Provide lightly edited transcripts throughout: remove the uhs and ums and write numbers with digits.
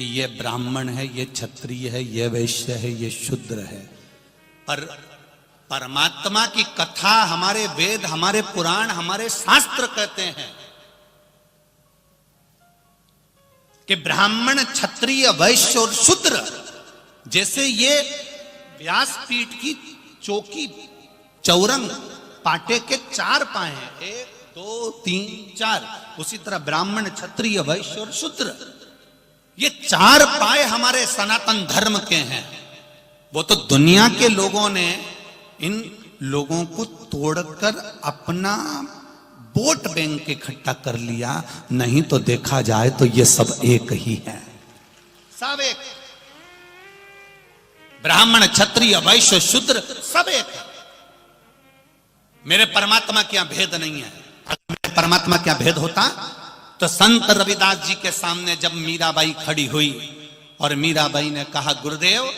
ये ब्राह्मण है, ये क्षत्रिय है, ये वैश्य है, ये शूद्र है। पर परमात्मा की कथा हमारे वेद, हमारे पुराण, हमारे शास्त्र कहते हैं कि ब्राह्मण, क्षत्रिय, वैश्य और शूद्र, जैसे ये व्यासपीठ की चौकी, चौरंग, पाटे के चार पाए हैं, 1 2 3 4, उसी तरह ब्राह्मण, क्षत्रिय, वैश्य और शूद्र, ये चार पाए हमारे सनातन धर्म के हैं। वो तो दुनिया के लोगों ने इन लोगों को तोड़कर अपना वोट बैंक इकट्ठा कर लिया, नहीं तो देखा जाए तो ये सब एक ही है, सब एक। ब्राह्मण, क्षत्रिय, वैश्य, शूद्र सब एक है। मेरे परमात्मा क्या भेद नहीं है। अगर मेरे परमात्मा क्या भेद होता तो संत रविदास जी के सामने जब मीराबाई खड़ी हुई और मीराबाई ने कहा, गुरुदेव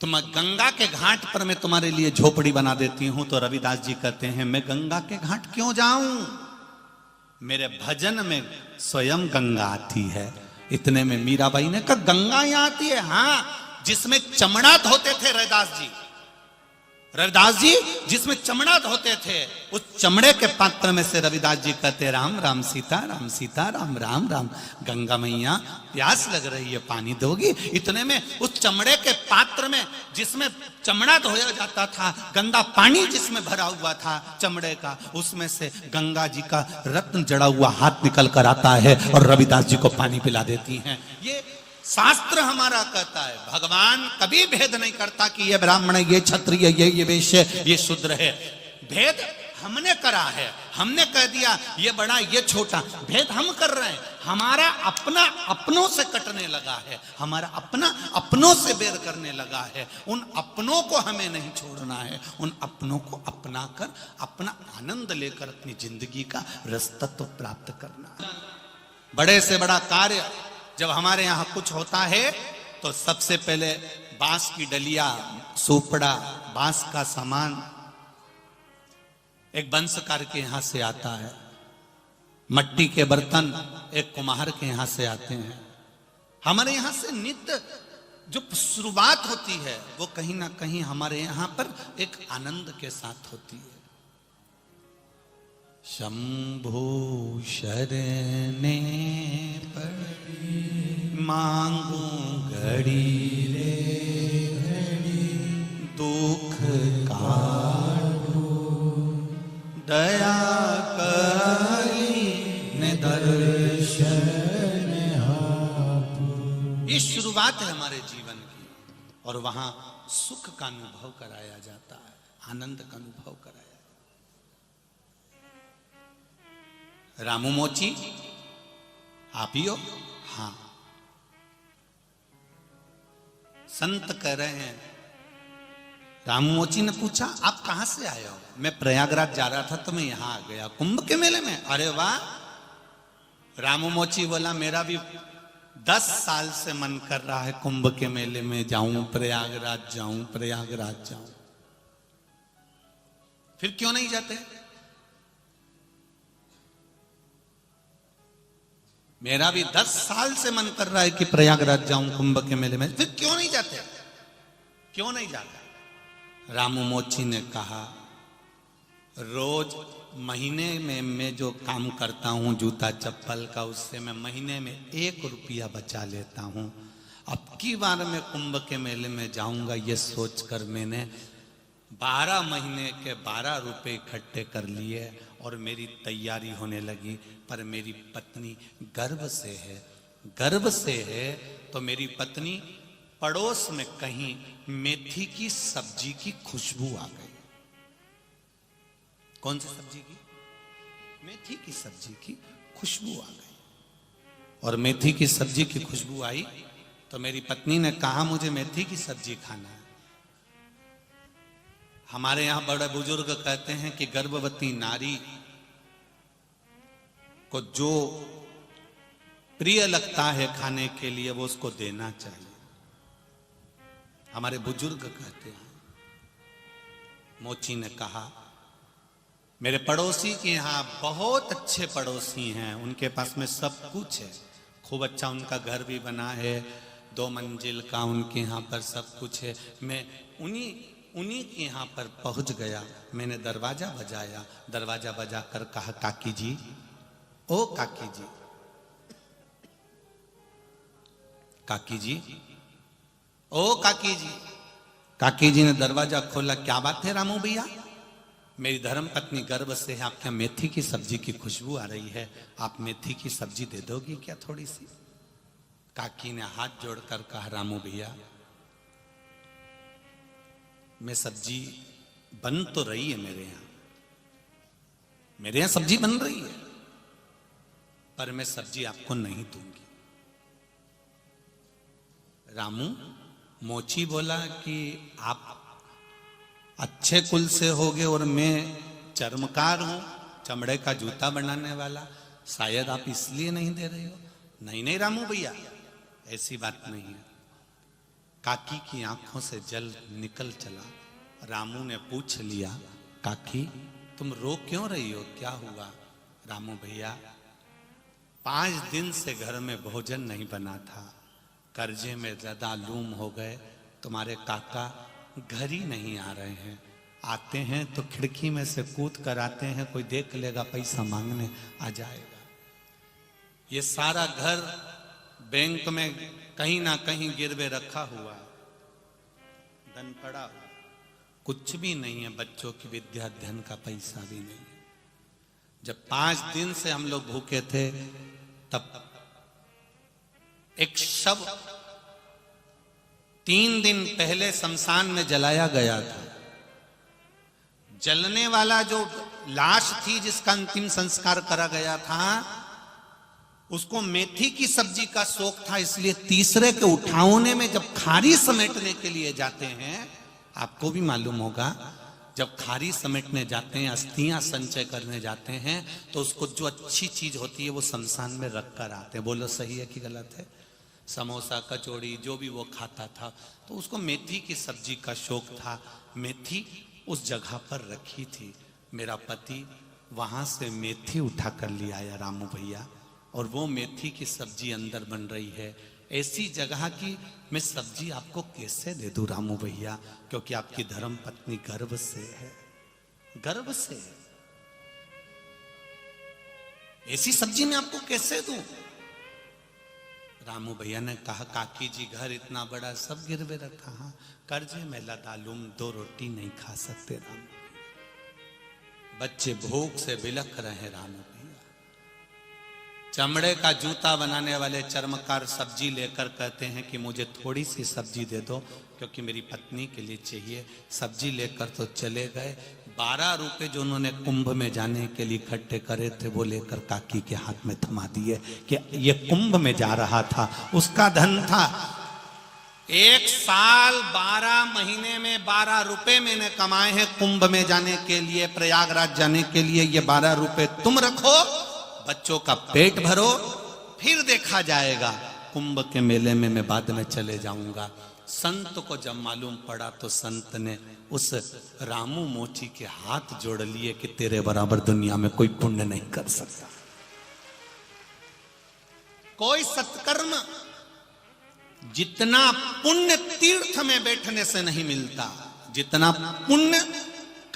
तुम गंगा के घाट पर मैं तुम्हारे लिए झोपड़ी बना देती हूं, तो रविदास जी कहते हैं मैं गंगा के घाट क्यों जाऊं, मेरे भजन में स्वयं गंगा आती है। इतने में मीराबाई ने कहा, गंगा यहां आती है? हां, जिसमें चमड़ा धोते थे रविदास जी जिसमें चमड़ा धोते थे, उस चमड़े के पात्र में से रविदास जी कहते, राम राम सीता राम राम राम, गंगा मैया प्यास लग रही है, पानी दोगी? इतने में उस चमड़े के पात्र में, जिसमें चमड़ा धोया जाता था, गंदा पानी जिसमें भरा हुआ था चमड़े का, उसमें से गंगा जी का रत्न जड़ा हुआ हाथ निकल कर आता है और रविदास जी को पानी पिला देती हैं। ये शास्त्र हमारा कहता है। भगवान कभी भेद नहीं करता कि ये ब्राह्मण है, ये क्षत्रिय, ये वैश्य, ये शूद्र है। भेद हमने करा है, हमने कह दिया ये बड़ा ये छोटा, भेद हम कर रहे हैं। हमारा अपना अपनों से कटने लगा है, हमारा अपना अपनों से बेर करने लगा है। उन अपनों को हमें नहीं छोड़ना है, उन अपनों को अपना कर अपना आनंद लेकर अपनी जिंदगी का रसतत्व प्राप्त करना। बड़े से बड़ा कार्य जब हमारे यहां कुछ होता है तो सबसे पहले बांस की डलिया, सोपड़ा, बांस का सामान एक बंसकार के यहां से आता है, मट्टी के बर्तन एक कुम्हार के यहां से आते हैं। हमारे यहां से नित्य जो शुरुआत होती है वो कहीं ना कहीं हमारे यहां पर एक आनंद के साथ होती है। शंभु शरणे पड़ी मांगू घड़ी रे घड़ी, दुख काटू दया करी ने दर्शन आपू। ये शुरुआत है हमारे जीवन की, और वहां सुख का अनुभव कराया जाता है, आनंद का अनुभव कराया। रामू मोची आप ही हो? हाँ। संत कह रहे हैं, रामू मोची ने पूछा आप कहां से आए हो? मैं प्रयागराज जा रहा था तो मैं यहां आ गया, कुंभ के मेले में। अरे वाह। रामू मोची बोला, मेरा भी 10 साल से मन कर रहा है कुंभ के मेले में जाऊं, प्रयागराज जाऊं, प्रयागराज जाऊं। फिर क्यों नहीं जाते? मेरा भी 10 साल से मन कर रहा है कि प्रयागराज जाऊं कुंभ के मेले में, फिर क्यों नहीं जाते? क्यों नहीं जाता? रामू मोची ने कहा, रोज महीने में मैं जो काम करता हूं जूता चप्पल का, उससे मैं महीने में 1 रुपया बचा लेता हूं। अब की बार मैं कुंभ के मेले में जाऊंगा ये सोचकर मैंने 12 महीने के 12 रुपए इकट्ठे कर लिए और मेरी तैयारी होने लगी। पर मेरी पत्नी गर्भ से है तो मेरी पत्नी पड़ोस में कहीं मेथी की सब्जी की खुशबू आ गई। कौन सी सब्जी की? मेथी की सब्जी की खुशबू आ गई। और मेथी की सब्जी की खुशबू आई तो मेरी पत्नी ने कहा, मुझे मेथी की सब्जी खाना है। हमारे यहां बड़े बुजुर्ग कहते हैं कि गर्भवती नारी को जो प्रिय लगता है खाने के लिए वो उसको देना चाहिए, हमारे बुजुर्ग कहते हैं। मोची ने कहा, मेरे पड़ोसी के यहाँ बहुत अच्छे पड़ोसी हैं, उनके पास में सब कुछ है, खूब अच्छा उनका घर भी बना है, 2 मंजिल का उनके यहाँ पर सब कुछ है। मैं उन्हीं के यहाँ पर पहुंच गया। मैंने दरवाजा बजाया, दरवाजा बजा कर कहा, काकी जी, ओ काकी जी, काकी जी, ओ काकी जी। काकी जी ने दरवाजा खोला। क्या बात है रामू भैया? मेरी धर्म पत्नी गर्भ से है, आपके मेथी की सब्जी की खुशबू आ रही है, आप मेथी की सब्जी दे दोगी क्या थोड़ी सी? काकी ने हाथ जोड़कर कहा, रामू भैया, मैं सब्जी बन तो रही है मेरे यहाँ सब्जी बन रही है, पर मैं सब्जी आपको नहीं दूंगी। रामू मोची बोला कि आप अच्छे कुल से होगे और मैं चर्मकार हूं, चमड़े का जूता बनाने वाला, शायद आप इसलिए नहीं दे रहे हो। नहीं नहीं रामू भैया, ऐसी बात नहीं है। काकी की आंखों से जल निकल चला। रामू ने पूछ लिया, काकी तुम रो क्यों रही हो, क्या हुआ? रामू भैया, 5 दिन से घर में भोजन नहीं बना था, कर्जे में ज्यादा लूम हो गए, तुम्हारे काका घर ही नहीं आ रहे हैं, आते हैं तो खिड़की में से कूद कर आते हैं, कोई देख लेगा पैसा मांगने आ जाएगा। ये सारा घर बैंक में कहीं ना कहीं गिरवे रखा हुआ, धन पड़ा हुआ, कुछ भी नहीं है, बच्चों की विद्या अध्ययन का पैसा भी नहीं है। जब 5 दिन से हम लोग भूखे थे, तब एक शव 3 दिन पहले शमशान में जलाया गया था। जलने वाला जो लाश थी जिसका अंतिम संस्कार करा गया था, उसको मेथी की सब्जी का शौक था, इसलिए तीसरे के उठावने में जब खारी समेटने के लिए जाते हैं, आपको भी मालूम होगा, जब खारी समेटने जाते हैं, अस्थियां संचय करने जाते हैं, तो उसको जो अच्छी चीज होती है वो शमशान में रख कर आते हैं। बोलो सही है कि गलत है? समोसा कचौड़ी जो भी वो खाता था, तो उसको मेथी की सब्जी का शौक था, मेथी उस जगह पर रखी थी। मेरा पति वहां से मेथी उठा कर ले आया रामू भैया, और वो मेथी की सब्जी अंदर बन रही है। ऐसी जगह की मैं सब्जी आपको कैसे दे दूं रामू भैया, क्योंकि आपकी धर्म पत्नी गर्भ से है, गर्भ से। ऐसी सब्जी मैं आपको कैसे दूं? रामू भैया ने कहा, काकी जी घर इतना बड़ा सब गिरवे रखा, हाँ कर्जे में लदालूम 2 रोटी नहीं खा सकते रामू, बच्चे भूख से बिलख रहे रामू भैया। चमड़े का जूता बनाने वाले चर्मकार सब्जी लेकर कहते हैं कि मुझे थोड़ी सी सब्जी दे दो, क्योंकि मेरी पत्नी के लिए चाहिए। सब्जी लेकर तो चले गए। 12 रुपए जो उन्होंने कुंभ में जाने के लिए इकट्ठे करे थे, वो लेकर काकी के हाथ में थमा दिए कि ये कुंभ में जा रहा था, उसका धन था। 1 साल 12 महीने में 12 रुपए मैंने कमाए हैं कुंभ में जाने के लिए, प्रयागराज जाने के लिए। ये 12 रुपए तुम रखो, बच्चों का पेट भरो, फिर देखा जाएगा। कुंभ के मेले में मैं बाद में चले जाऊंगा। संत को जब मालूम पड़ा तो संत ने उस रामू मोची के हाथ जोड़ लिए कि तेरे बराबर दुनिया में कोई पुण्य नहीं कर सकता। कोई सत्कर्म जितना पुण्य तीर्थ में बैठने से नहीं मिलता, जितना पुण्य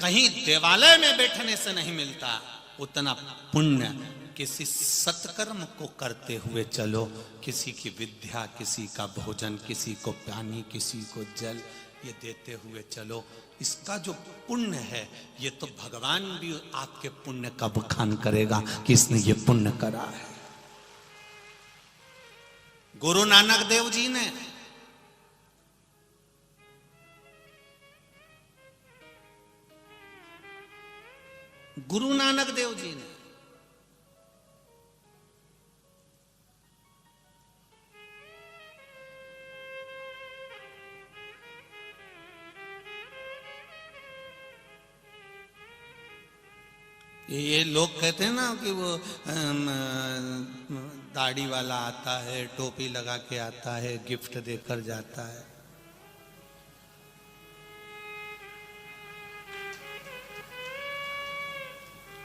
कहीं देवालय में बैठने से नहीं मिलता, उतना पुण्य किसी सत्कर्म को करते हुए चलो। किसी की विद्या, किसी का भोजन, किसी को पानी, किसी को जल, ये देते हुए चलो। इसका जो पुण्य है, ये तो भगवान भी आपके पुण्य का बखान करेगा कि इसने ये पुण्य करा है। गुरु नानक देव जी ने ये लोग कहते हैं ना कि वो दाढ़ी वाला आता है, टोपी लगा के आता है, गिफ्ट देकर जाता है।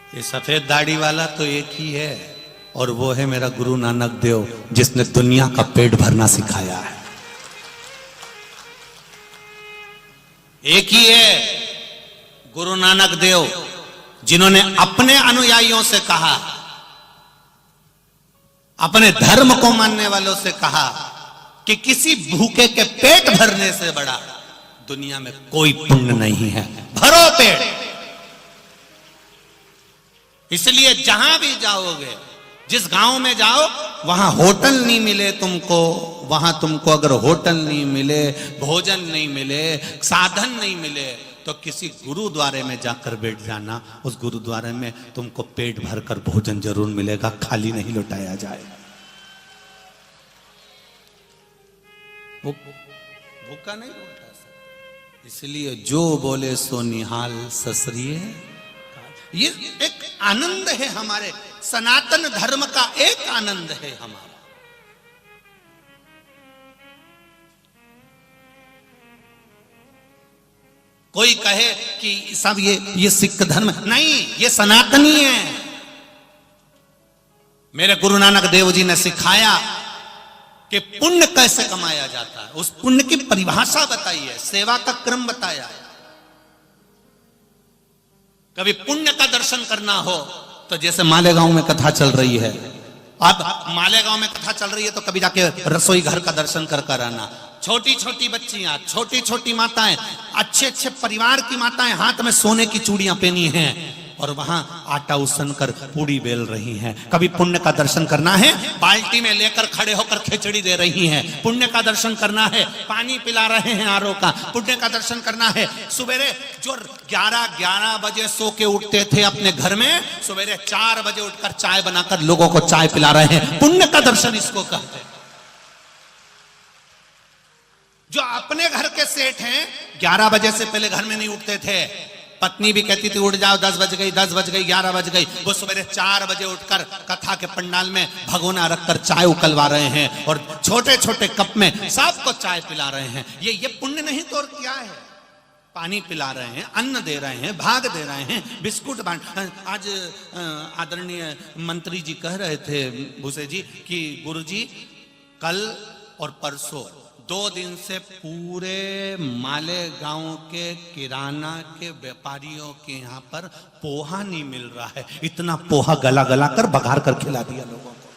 ये सफेद दाढ़ी वाला तो एक ही है, और वो है मेरा गुरु नानक देव, जिसने दुनिया का पेट भरना सिखाया है। एक ही है गुरु नानक देव, जिन्होंने अपने अनुयायियों से कहा, अपने धर्म को मानने वालों से कहा कि किसी भूखे के पेट भरने से बड़ा दुनिया में कोई पुण्य नहीं है, भरो पेट। इसलिए जहां भी जाओगे, जिस गांव में जाओ, वहां होटल नहीं मिले तुमको, वहां तुमको अगर होटल नहीं मिले, भोजन नहीं मिले, साधन नहीं मिले, तो किसी गुरुद्वारे में जाकर बैठ जाना। उस गुरुद्वारे में तुमको पेट भरकर भोजन जरूर मिलेगा, खाली नहीं लौटाया जाएगा। वो भूखा नहीं लौटा सकता। इसलिए जो बोले सो निहाल ससरिए, ये एक आनंद है हमारे सनातन धर्म का, एक आनंद है हमारा। कोई कहे कि सब ये सिख धर्म नहीं, ये सनातनी है। मेरे गुरु नानक देव जी ने सिखाया कि पुण्य कैसे कमाया जाता है, उस पुण्य की परिभाषा बताई है, सेवा का क्रम बताया है। कभी पुण्य का दर्शन करना हो तो जैसे मालेगांव में कथा चल रही है, अब मालेगांव में कथा चल रही है तो कभी जाके रसोई घर का दर्शन कर आना। छोटी छोटी बच्चियां, छोटी छोटी माताएं, अच्छे अच्छे परिवार की माताएं हाथ में सोने की चूड़ियां पहनी हैं और वहां आटा उसन कर पूड़ी बेल रही हैं। कभी पुण्य का दर्शन करना है, बाल्टी में लेकर खड़े होकर खिचड़ी दे रही हैं। पुण्य का दर्शन करना है, पानी पिला रहे हैं आरओ का। पुण्य का दर्शन करना है, सवेरे जो 11 बजे सो के उठते थे अपने घर में, सवेरे 4 बजे उठकर चाय बनाकर लोगों को चाय पिला रहे हैं। पुण्य का दर्शन इसको कहते हैं। जो अपने घर के सेठ हैं, 11 बजे से पहले घर में नहीं उठते थे। पत्नी भी कहती थी उठ जाओ, 10 बज गई, 10 बज गई, 11 बज गई। वो सवेरे 4 बजे उठकर कथा के पंडाल में भगोना रखकर चाय उकलवा रहे हैं और छोटे छोटे कप में सबको चाय पिला रहे हैं। ये पुण्य नहीं तो और क्या है? पानी पिला रहे हैं, अन्न दे रहे हैं, भाग दे रहे हैं, बिस्कुट बांट। आज आदरणीय मंत्री जी कह रहे थे भूसे जी कि गुरुजी कल और परसों 2 दिन से पूरे मालेगांव के किराना के व्यापारियों के यहाँ पर पोहा नहीं मिल रहा है। इतना पोहा गला गला कर बघार कर खिला दिया लोगों को।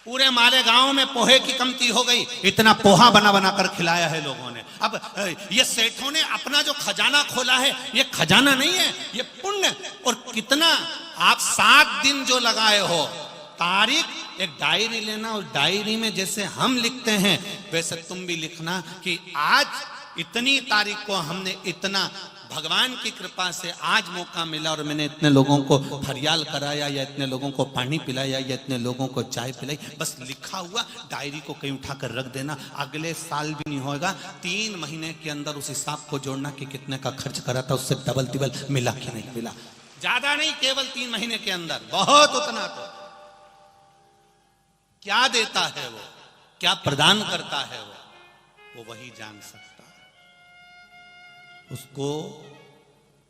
पूरे मालेगांव में पोहे की कमती हो गई, इतना पोहा बना बना कर खिलाया है लोगों ने। अब ये सेठों ने अपना जो खजाना खोला है, ये खजाना नहीं है, ये पुण्य। और कितना आप 7 दिन जो लगाए हो, तारीख, एक डायरी लेना, और डायरी में जैसे हम लिखते हैं वैसे तुम भी लिखना कि आज इतनी तारीख को हमने इतना, भगवान की कृपा से आज मौका मिला और मैंने इतने लोगों को फरियाल कराया, या इतने लोगों को पानी पिलाया, या इतने लोगों को चाय पिलाई। बस लिखा हुआ डायरी को कहीं उठाकर रख देना। अगले साल भी नहीं होगा, 3 महीने के अंदर उस हिसाब को जोड़ना कि कितने का खर्च करा था, उससे डबल तिबल मिला कि नहीं मिला। ज्यादा नहीं, केवल 3 महीने के अंदर बहुत उतना तो क्या देता है वो, क्या प्रदान करता है वो वही जान सकता है। उसको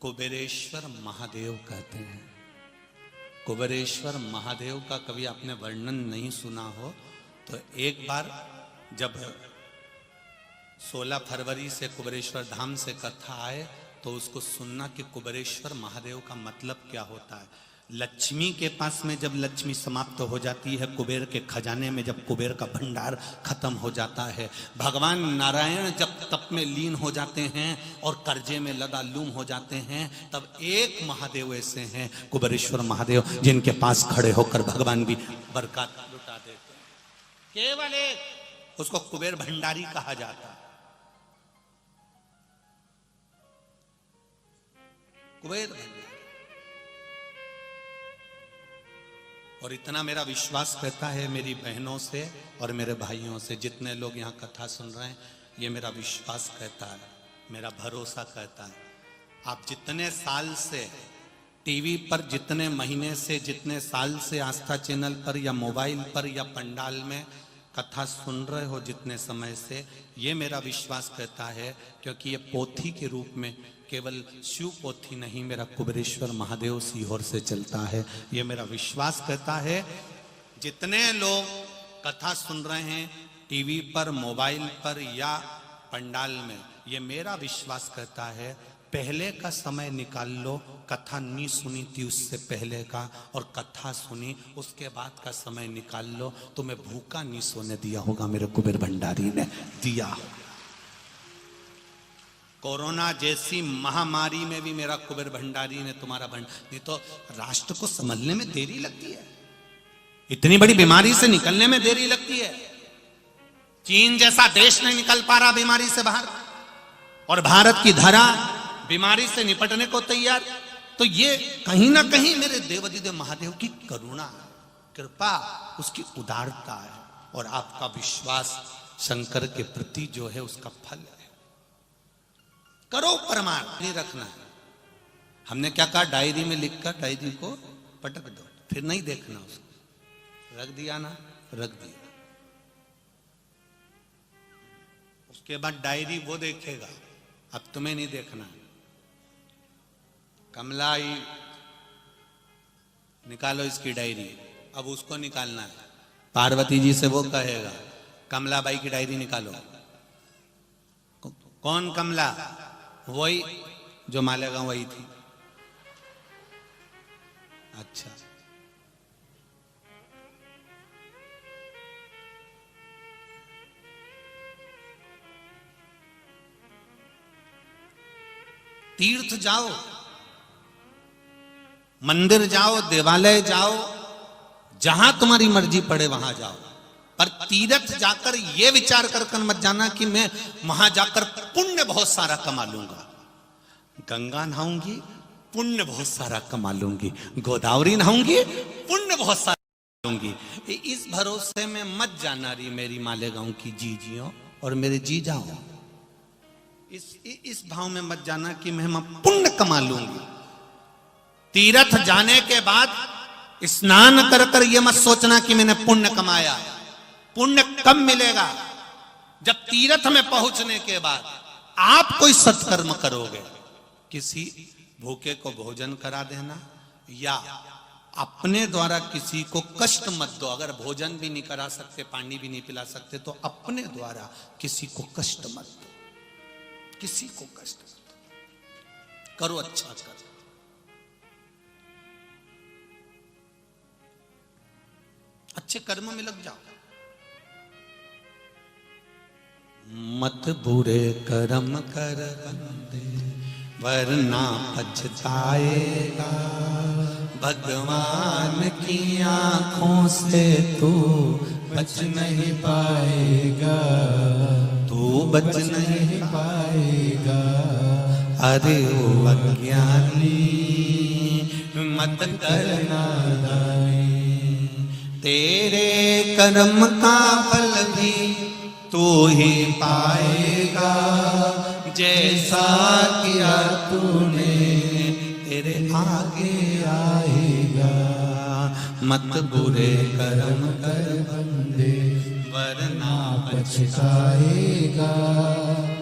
कुबेरेश्वर महादेव कहते हैं। कुबेरेश्वर महादेव का कभी आपने वर्णन नहीं सुना हो तो एक बार जब 16 फरवरी से कुबेरेश्वर धाम से कथा आए तो उसको सुनना कि कुबेरेश्वर महादेव का मतलब क्या होता है। लक्ष्मी के पास में जब लक्ष्मी समाप्त हो जाती है, कुबेर के खजाने में जब कुबेर का भंडार खत्म हो जाता है, भगवान नारायण जब तप में लीन हो जाते हैं और कर्जे में लदालूम हो जाते हैं, तब एक महादेव ऐसे हैं, कुबेरेश्वर महादेव, जिनके पास खड़े होकर भगवान भी बरकत लुटा देते हैं। केवल एक, उसको कुबेर भंडारी कहा जाता है। कुबेर भंडारी। और इतना मेरा विश्वास कहता है मेरी बहनों से और मेरे भाइयों से, जितने लोग यहाँ कथा सुन रहे हैं, ये मेरा विश्वास कहता है, मेरा भरोसा कहता है। आप जितने साल से टीवी पर, जितने महीने से, जितने साल से आस्था चैनल पर या मोबाइल पर या पंडाल में कथा सुन रहे हो जितने समय से, ये मेरा विश्वास कहता है, क्योंकि ये पोथी के रूप में केवल शिव पोथी नहीं, मेरा कुबेरेश्वर महादेव सीहोर से चलता है। ये मेरा विश्वास कहता है, जितने लोग कथा सुन रहे हैं टीवी पर, मोबाइल पर या पंडाल में, ये मेरा विश्वास कहता है, पहले का समय निकाल लो, कथा नहीं सुनी थी उससे पहले का, और कथा सुनी उसके बाद का समय निकाल लो, तुम्हें भूखा नहीं सोने दिया होगा मेरे कुबेर भंडारी ने दिया। कोरोना जैसी महामारी में भी मेरा कुबेर भंडारी ने तुम्हारा नहीं तो राष्ट्र को संभलने में देरी लगती है, इतनी बड़ी बीमारी से निकलने में देरी लगती है। चीन जैसा देश नहीं निकल पा रहा बीमारी से बाहर, और भारत की धरा बीमारी से निपटने को तैयार। तो ये कहीं ना कहीं मेरे देवाधिदेव महादेव की करुणा, कृपा, उसकी उदारता है, और आपका विश्वास शंकर के प्रति जो है उसका फल है। करो प्रमाण, नहीं रखना है। हमने क्या कहा, डायरी में लिखकर डायरी को पटक दो, फिर नहीं देखना उसको। रख दिया ना, रख दिया, उसके बाद डायरी वो देखेगा, अब तुम्हें नहीं देखना है। कमलाई निकालो इसकी डायरी, अब उसको निकालना है। पार्वती जी से वो कहेगा कमलाबाई की डायरी निकालो। कौन कमला? वही जो मालेगांव वही थी। अच्छा, तीर्थ जाओ, मंदिर जाओ, देवालय जाओ, जहां तुम्हारी मर्जी पड़े वहां जाओ, पर तीर्थ जाकर यह विचार कर मत जाना कि मैं वहां जाकर पुण्य बहुत सारा कमा लूंगा। गंगा नहाऊंगी, पुण्य बहुत सारा कमा लूंगी। गोदावरी नहाऊंगी, पुण्य बहुत सारा लूंगी। इस भरोसे में मत जाना रही मेरी मालेगांव की जीजियों और मेरे जी जाओ। इस भाव में मत जाना कि मैं पुण्य कमा लूंगी। तीर्थ जाने के बाद स्नान कर कर यह मत सोचना कि मैंने पुण्य कमाया। पुण्य कब मिलेगा? जब तीर्थ में पहुंचने के बाद आप कोई सत्कर्म करोगे, किसी भूखे को भोजन करा देना, या अपने द्वारा किसी को कष्ट मत दो। अगर भोजन भी नहीं करा सकते, पानी भी नहीं पिला सकते, तो अपने द्वारा किसी को कष्ट मत दो, किसी को कष्ट मत दो। करो, अच्छा करो। अच्छे कर्म में लग जाओ। मत बुरे कर्म कर बंदे, वरना पछताएगा। भगवान की आंखों से तू बच नहीं पाएगा, तू बच नहीं पाएगा। अरे ओ अज्ञानी, मत करना दानी, तेरे कर्म का फल भी तू ही पाएगा। जैसा किया तूने तेरे आगे आएगा। मत बुरे कर्म कर बंदे, वरना पछताएगा।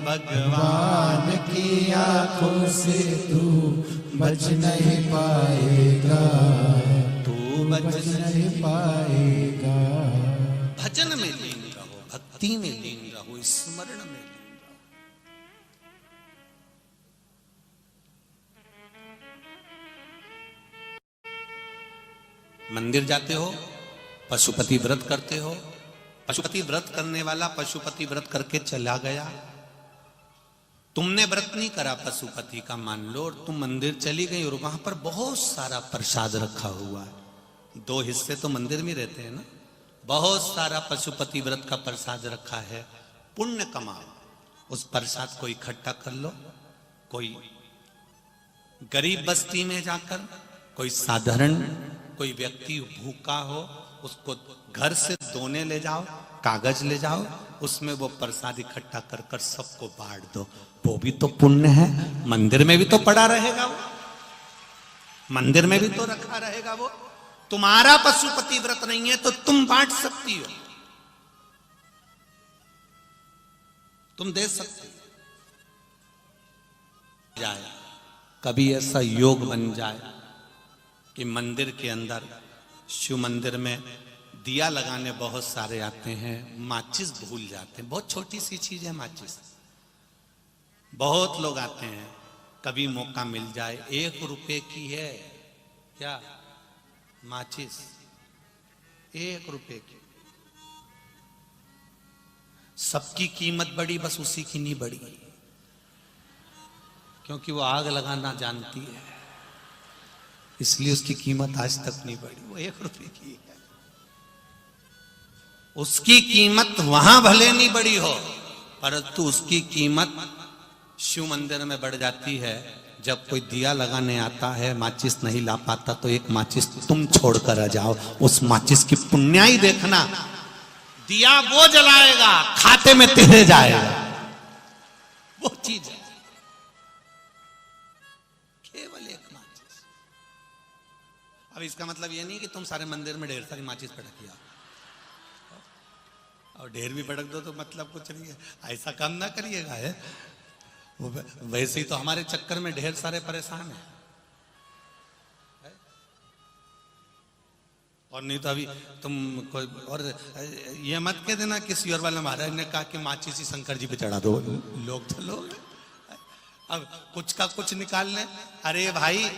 भगवान की आंखों से तू बच नहीं पाएगा, तू बच नहीं पाएगा। भजन में लीन रहो, भक्ति में लीन रहो, स्मरण में लीन रहो। मंदिर जाते हो, पशुपति व्रत करते हो, पशुपति व्रत करने वाला पशुपति व्रत करके चला गया। तुमने व्रत नहीं करा पशुपति का, मान लो, और तुम मंदिर चली गई और वहां पर बहुत सारा प्रसाद रखा हुआ है। 2 हिस्से तो मंदिर में रहते हैं ना। बहुत सारा पशुपति व्रत का प्रसाद रखा है। पुण्य कमाओ, उस प्रसाद को इकट्ठा कर लो। कोई गरीब बस्ती में जाकर, कोई साधारण कोई व्यक्ति भूखा हो, उसको घर से दोने ले जाओ, कागज ले जाओ, उसमें वो प्रसाद इकट्ठा कर कर सबको बांट दो। वो भी तो पुण्य है। मंदिर में भी तो पड़ा रहेगा वो, मंदिर में भी तो रखा रहेगा वो। तुम्हारा पशुपति व्रत नहीं है तो तुम बांट सकती हो। तुम दे सकते जाए, कभी ऐसा योग बन जाए कि मंदिर के अंदर, शिव मंदिर में दिया लगाने बहुत सारे आते हैं, माचिस भूल जाते हैं। बहुत छोटी सी चीज है माचिस, बहुत लोग आते हैं, कभी मौका मिल जाए, 1 रुपए की है क्या माचिस, 1 रुपए की। सबकी कीमत बढ़ी, बस उसी की नहीं बढ़ी, क्योंकि वो आग लगाना जानती है, इसलिए उसकी कीमत आज तक नहीं बढ़ी। वो 1 रुपए की है, उसकी कीमत वहां भले नहीं बढ़ी हो, परंतु उसकी कीमत शिव मंदिर में बढ़ जाती है। जब कोई दिया लगाने आता है, माचिस नहीं ला पाता, तो एक माचिस तुम छोड़कर आ जाओ, उस माचिस की पुण्याई देखना। दिया वो जलाएगा, खाते में तेरे जाएगा, वो चीज है, केवल एक माचिस। अब इसका मतलब ये नहीं कि तुम सारे मंदिर में ढेर सारी माचिस पटकिया और ढेर भी पटक दो तो मतलब कुछ नहीं है, ऐसा काम ना करिएगा। है वैसे ही तो हमारे चक्कर में ढेर सारे परेशान हैं, और नहीं तो अभी तुम कोई और ये मत कह देना किसी और वाला महाराज ने कहा कि माचिस ही शंकर जी पे चढ़ा दो, लोग तो लोग अब कुछ का कुछ निकाल लें। अरे भाई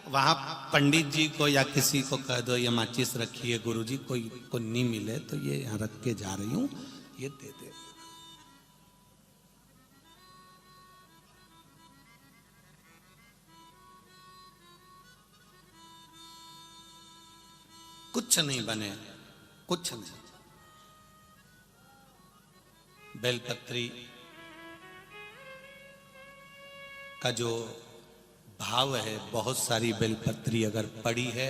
वहां पंडित जी को या किसी को कह दो ये माचिस रखिए, गुरुजी कोई को नहीं मिले तो ये यहाँ रख के जा रही हूं, ये दे दे। कुछ नहीं बने, कुछ नहीं। बेलपत्री का जो भाव है, बहुत सारी बेलपत्री अगर पड़ी है,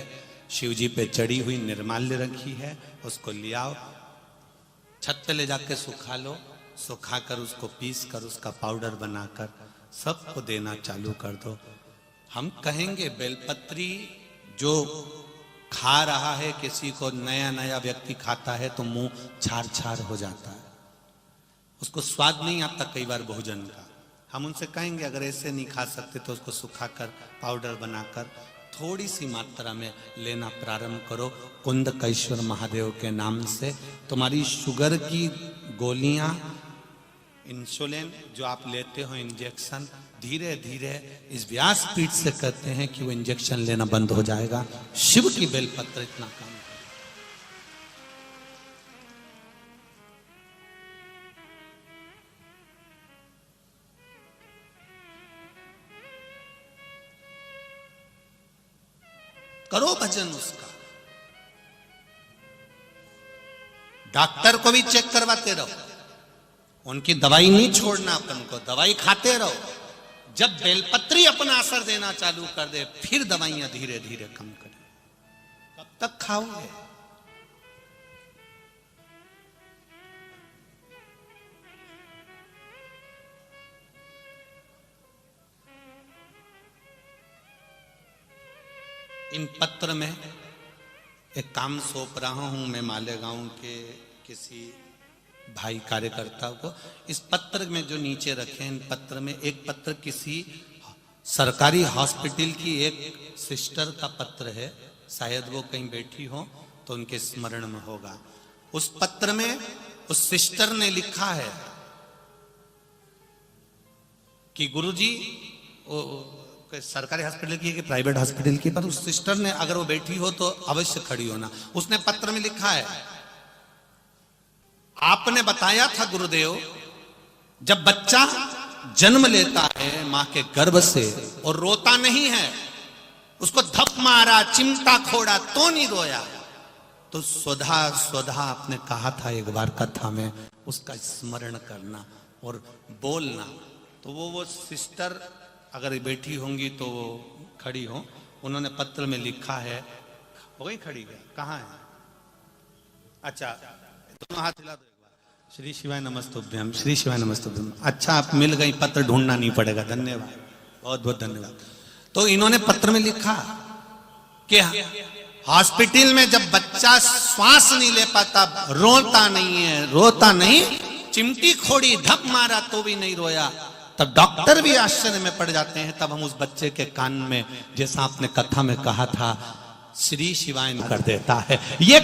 शिव जी पे चढ़ी हुई निर्माल्य रखी है, उसको ले आओ, छत पे ले जाके सुखा लो, सुखाकर उसको पीस कर उसका पाउडर बनाकर सबको देना चालू कर दो। हम कहेंगे बेलपत्री जो खा रहा है, किसी को नया नया व्यक्ति खाता है तो मुंह छार छार हो जाता है, उसको स्वाद नहीं आता कई बार भोजन का। हम उनसे कहेंगे अगर ऐसे नहीं खा सकते तो उसको सुखाकर पाउडर बनाकर थोड़ी सी मात्रा में लेना प्रारंभ करो। कुंदकेश्वर महादेव के नाम से तुम्हारी शुगर की गोलियां, इंसुलिन जो आप लेते हो इंजेक्शन, धीरे धीरे इस व्यासपीठ से कहते हैं कि वो इंजेक्शन लेना बंद हो जाएगा। शिव की बेलपत्र इतना काम करो भजन उसका। डॉक्टर को भी चेक करवाते रहो, उनकी दवाई नहीं छोड़ना, अपन को दवाई खाते रहो। जब बेलपत्री अपना असर देना चालू कर दे, फिर दवाइयां धीरे धीरे कम करें। कब तक खाओगे? इन पत्र में एक काम सौंप रहा हूं मैं मालेगांव के किसी भाई कार्यकर्ता को। इस पत्र में जो नीचे रखे, इन पत्र में एक पत्र किसी सरकारी हॉस्पिटल की एक सिस्टर का पत्र है, शायद वो कहीं बैठी हो तो उनके स्मरण में होगा। उस पत्र में उस सिस्टर ने लिखा है कि गुरुजी, सरकारी हॉस्पिटल की कि प्राइवेट हॉस्पिटल की, पर उस सिस्टर ने, अगर वो बैठी हो तो अवश्य खड़ी होना। उसने पत्र में लिखा है, आपने बताया था गुरुदेव, जब बच्चा जन्म लेता है मां के गर्भ से और रोता नहीं है, उसको धप मारा, चिमटा खोड़ा तो नहीं रोया, तो स्वधा स्वधा आपने कहा था एक बार कथा में, उसका स्मरण करना और बोलना। तो वो सिस्टर अगर बैठी होंगी तो वो खड़ी हो, उन्होंने पत्र में लिखा है, हो गई खड़ी है, कहाँ है? अच्छा, दोनों हाथ हिला दो एक बार। श्री शिवाय नमस्तुभ्यम, श्री शिवाय नमस्तुभ्यम। अच्छा, आप मिल गई, पत्र ढूंढना नहीं पड़ेगा, धन्यवाद, बहुत बहुत धन्यवाद। तो इन्होंने पत्र में लिखा कि हॉस्पिटल में जब बच्चा श्वास नहीं ले पाता, रोता नहीं है, रोता नहीं, चिमटी खोड़ी, धप मारा तो भी नहीं रोया। तब डॉक्टर भी आश्चर्य में पड़ जाते हैं। तब हम उस बच्चे के कान में, जैसा आपने कथा में कहा था, श्री शिवाय कर देता है। ये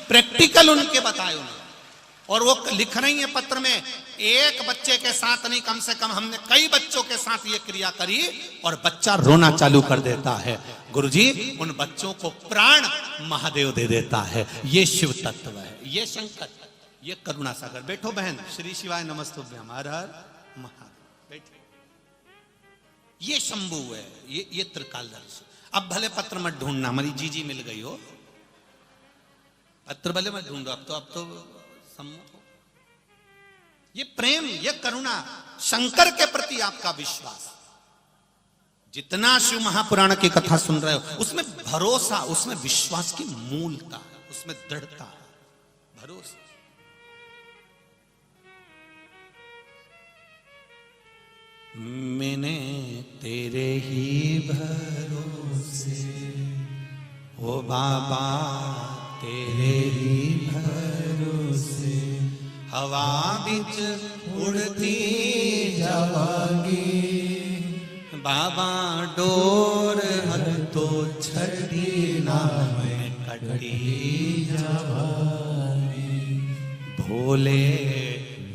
प्रैक्टिकल उनके बताए उन्होंने, और वो लिख रही है पत्र में, एक बच्चे के साथ नहीं, कम से कम हमने कई बच्चों के साथ ये क्रिया करी और बच्चा रोना चालू कर देता है। गुरुजी उन बच्चों को प्राण महादेव दे देता है। ये शिव तत्व है, ये शंकर, ये करुणा सागर। बैठो बहन, श्री शिवाय नमस्तुभ्यम, हर हर महादेव। बैठे, ये शंभु है, ये त्रिकालदर्शी। अब भले पत्र मत ढूंढना, हमारी जीजी मिल गई हो, पत्र भले मत ढूंढो, अब तो सम्मुख हो। ये प्रेम, ये करुणा, शंकर के प्रति आपका विश्वास। जितना शिव महापुराण की कथा सुन रहे हो, उसमें भरोसा, उसमें विश्वास की मूलता, उसमें दृढ़ता, भरोसा। मैंने तेरे ही भरोसे, ओ बाबा तेरे ही भरोसे, हवा बिच उड़ती जावांगी, बाबा डोर हतो छड़ी ना मैं कटी जावांगी, भोले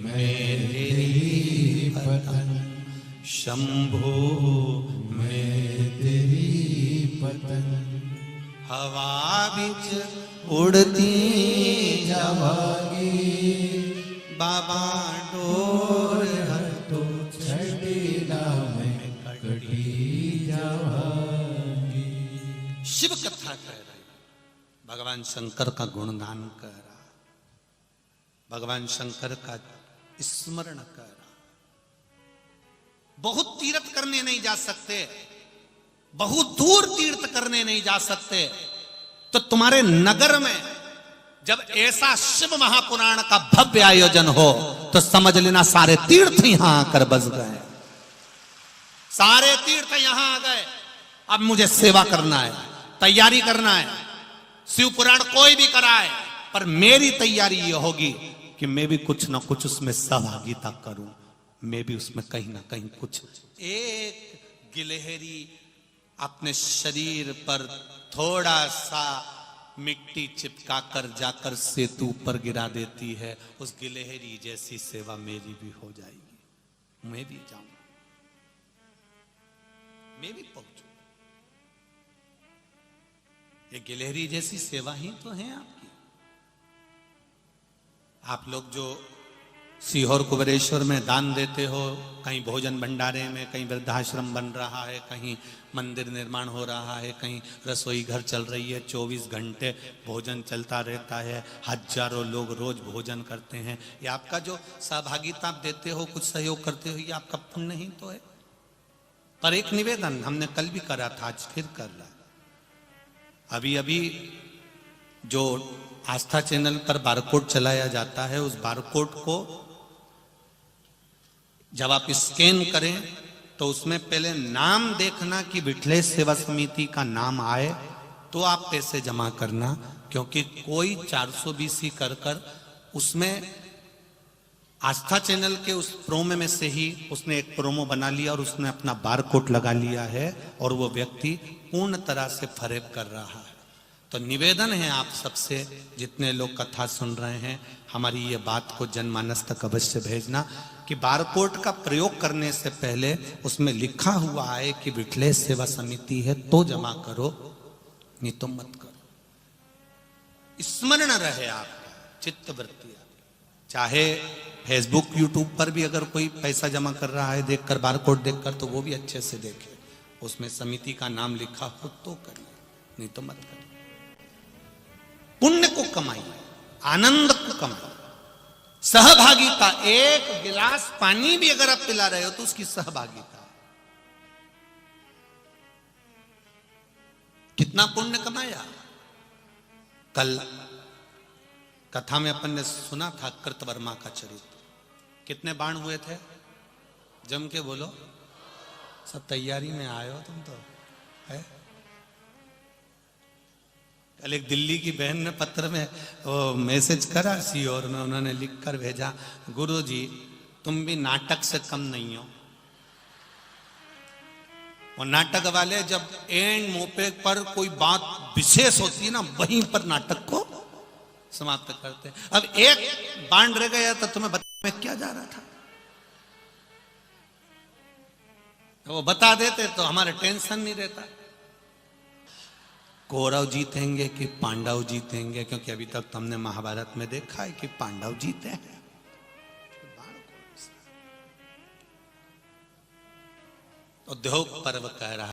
मैं तेरी पतन, शंभो मैं तेरी पतन, हवा बिच उड़ती जावांगी, बाबा डोर हतो छड़ी ना मैं कटी जावांगी। शिव कथा कह रहे, भगवान शंकर का गुणगान कर रहा, भगवान शंकर का स्मरण कर रहा। बहुत तीर्थ करने नहीं जा सकते, बहुत दूर तीर्थ करने नहीं जा सकते, तो तुम्हारे नगर में जब ऐसा शिव महापुराण का भव्य आयोजन हो तो समझ लेना सारे तीर्थ यहां आकर बस गए, सारे तीर्थ यहां आ गए। अब मुझे सेवा करना है, तैयारी करना है, शिव पुराण कोई भी कराए, पर मेरी तैयारी ये होगी कि मैं भी कुछ ना कुछ उसमें सहभागिता करूं, मैं भी उसमें कहीं ना कहीं कुछ एक गिलहरी अपने शरीर पर थोड़ा सा मिट्टी चिपका कर जाकर सेतु पर गिरा देती है, उस गिलहरी जैसी सेवा मेरी भी हो जाएगी, मैं भी जाऊंगा, मैं भी पहुंचू। ये गिलहरी जैसी सेवा ही तो है आपकी। आप लोग जो सीहोर कुबेरेश्वर में दान देते हो, कहीं भोजन भंडारे में, कहीं वृद्धाश्रम बन रहा है, कहीं मंदिर निर्माण हो रहा है, कहीं रसोई घर चल रही है, 24 घंटे भोजन चलता रहता है, हजारों लोग रोज भोजन करते हैं, ये आपका जो सहभागिता आप देते हो, कुछ सहयोग करते हो, ये आपका पुण्य ही तो है। पर एक निवेदन हमने कल भी करा था, आज फिर कर रहा, अभी जो आस्था चैनल पर बारकोड चलाया जाता है, उस बारकोड को जब आप स्कैन करें तो उसमें पहले नाम देखना कि विठलेश सेवा समिति का नाम आए तो आप पैसे जमा करना, क्योंकि कोई 420 कर उसमें आस्था चैनल के उस प्रोमो में से ही उसने एक प्रोमो बना लिया और उसने अपना बारकोड लगा लिया है और वो व्यक्ति पूर्ण तरह से फरेब कर रहा है। तो निवेदन है आप सबसे, जितने लोग कथा सुन रहे हैं, हमारी ये बात को जनमानस तक अवश्य भेजना कि बारकोड का प्रयोग करने से पहले उसमें लिखा हुआ है कि विठलेश सेवा समिति है तो जमा करो, नहीं तो मत करो। स्मरण रहे आपका, चित्त वृत्ति। चाहे फेसबुक यूट्यूब पर भी अगर कोई पैसा जमा कर रहा है देखकर, बारकोड देखकर, तो वो भी अच्छे से देखे, उसमें समिति का नाम लिखा हो तो करिए, नहीं तो मत करिए। पुण्य को कमाइए, आनंद को कमाइए, सहभागिता। एक गिलास पानी भी अगर आप पिला रहे हो तो उसकी सहभागिता है। कितना पुण्य कमाया। कल कथा में अपन ने सुना था कृतवर्मा का चरित्र। कितने बाण हुए थे, जम के बोलो, सब तैयारी में आए हो तुम तो है। कल एक दिल्ली की बहन ने पत्र में वो मैसेज करा सीओर में, उन्होंने लिख कर भेजा, गुरुजी तुम भी नाटक से कम नहीं हो। और नाटक वाले जब एंड मोपे पर कोई बात विशेष होती है ना, वहीं पर नाटक को समाप्त करते हैं। अब एक बांड रह गया तो तुम्हें बताने में क्या जा रहा था, वो बता देते तो हमारे टेंशन नहीं रहता। कौरव जीतेंगे कि पांडव जीतेंगे, क्योंकि अभी तक तो हमने महाभारत में देखा है कि पांडव जीते हैं। उद्योग पर्व कह रहा है।